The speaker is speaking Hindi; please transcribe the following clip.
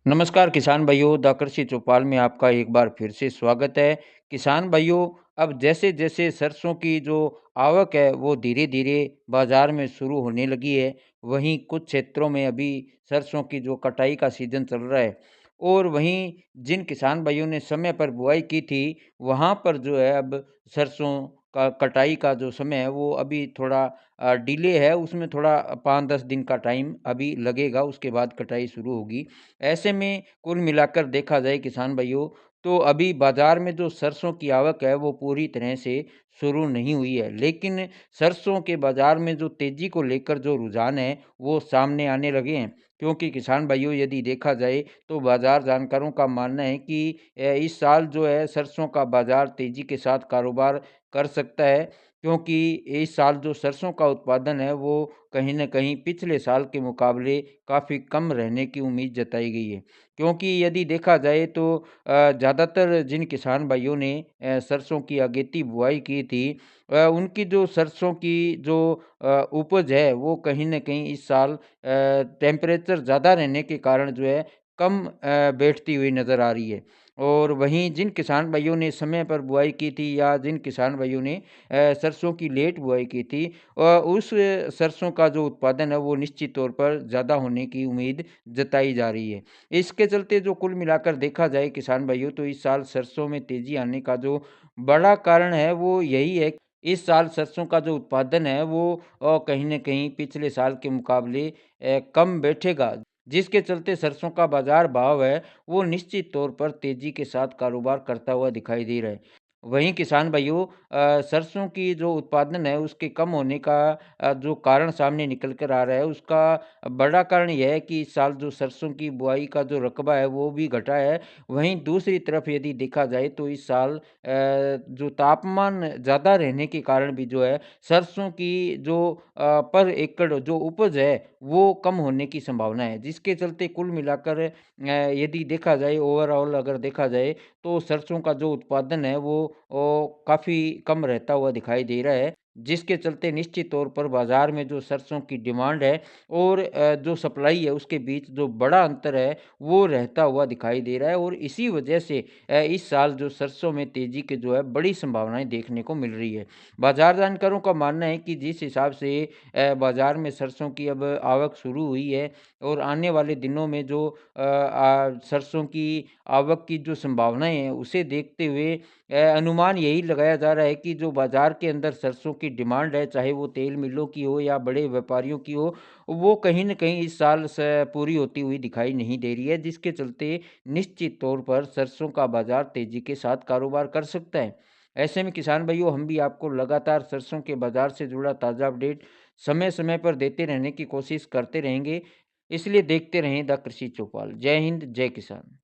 नमस्कार किसान भाइयों, द कृषि चौपाल में आपका एक बार फिर से स्वागत है। किसान भाइयों, अब जैसे-जैसे सरसों की जो आवक है, वो धीरे-धीरे बाज़ार में शुरू होने लगी है। वहीं कुछ क्षेत्रों में अभी सरसों की जो कटाई का सीज़न चल रहा है और वहीं जिन किसान भाइयों ने समय पर बुआई की थी, वहाँ पर जो है अब सरसों का कटाई का जो समय है, वो अभी थोड़ा डिले है। उसमें थोड़ा 5-10 दिन का टाइम अभी लगेगा, उसके बाद कटाई शुरू होगी। ऐसे में कुल मिलाकर देखा जाए किसान भाइयों, तो अभी बाज़ार में जो सरसों की आवक है वो पूरी तरह से शुरू नहीं हुई है। लेकिन सरसों के बाज़ार में जो तेज़ी को लेकर जो रुझान है वो सामने आने लगे हैं। क्योंकि किसान भाइयों, यदि देखा जाए तो बाज़ार जानकारों का मानना है कि इस साल जो है सरसों का बाज़ार तेज़ी के साथ कारोबार कर सकता है। क्योंकि इस साल जो सरसों का उत्पादन है वो कहीं न कहीं पिछले साल के मुकाबले काफ़ी कम रहने की उम्मीद जताई गई है। क्योंकि यदि देखा जाए तो ज़्यादातर जिन किसान भाइयों ने सरसों की अगेती बुआई की थी, उनकी जो सरसों की जो उपज है वो कहीं न कहीं इस साल टेम्परेचर ज़्यादा रहने के कारण जो है कम बैठती हुई नज़र आ रही है। और वहीं जिन किसान भाइयों ने समय पर बुआई की थी या जिन किसान भाइयों ने सरसों की लेट बुआई की थी, उस सरसों का जो उत्पादन है वो निश्चित तौर पर ज़्यादा होने की उम्मीद जताई जा रही है। इसके चलते जो कुल मिलाकर देखा जाए किसान भाइयों, तो इस साल सरसों में तेज़ी आने का जो बड़ा कारण है वो यही है। इस साल सरसों का जो उत्पादन है वो कहीं न कहीं पिछले साल के मुकाबले कम बैठेगा। जिसके चलते सरसों का बाज़ार भाव है वो निश्चित तौर पर तेज़ी के साथ कारोबार करता हुआ दिखाई दे रहा है। वहीं किसान भाइयों, सरसों की जो उत्पादन है उसके कम होने का जो कारण सामने निकल कर आ रहा है, उसका बड़ा कारण यह है कि इस साल जो सरसों की बुआई का जो रकबा है वो भी घटा है। वहीं दूसरी तरफ यदि देखा जाए तो इस साल जो तापमान ज़्यादा रहने के कारण भी जो है सरसों की जो पर एकड़ जो उपज है वो कम होने की संभावना है। जिसके चलते कुल मिलाकर यदि देखा जाए, ओवरऑल अगर देखा जाए, तो सरसों का जो उत्पादन है वो काफ़ी कम रहता हुआ दिखाई दे रहा है। जिसके चलते निश्चित तौर पर बाज़ार में जो सरसों की डिमांड है और जो सप्लाई है उसके बीच जो बड़ा अंतर है वो रहता हुआ दिखाई दे रहा है। और इसी वजह से इस साल जो सरसों में तेज़ी के जो है बड़ी संभावनाएँ देखने को मिल रही है। बाज़ार जानकारों का मानना है कि जिस हिसाब से बाज़ार में सरसों की अब आवक शुरू हुई है और आने वाले दिनों में जो सरसों की आवक की जो संभावनाएँ हैं, उसे देखते हुए अनुमान यही लगाया जा रहा है कि जो बाज़ार के अंदर सरसों की डिमांड है, चाहे वो तेल मिलों की हो या बड़े व्यापारियों की हो, वो कहीं न कहीं इस साल पूरी होती हुई दिखाई नहीं दे रही है। जिसके चलते निश्चित तौर पर सरसों का बाज़ार तेज़ी के साथ कारोबार कर सकता है। ऐसे में किसान भाइयों, हम भी आपको लगातार सरसों के बाज़ार से जुड़ा ताज़ा अपडेट समय-समय पर देते रहने की कोशिश करते रहेंगे। इसलिए देखते रहें द कृषि चौपाल। जय हिंद, जय किसान।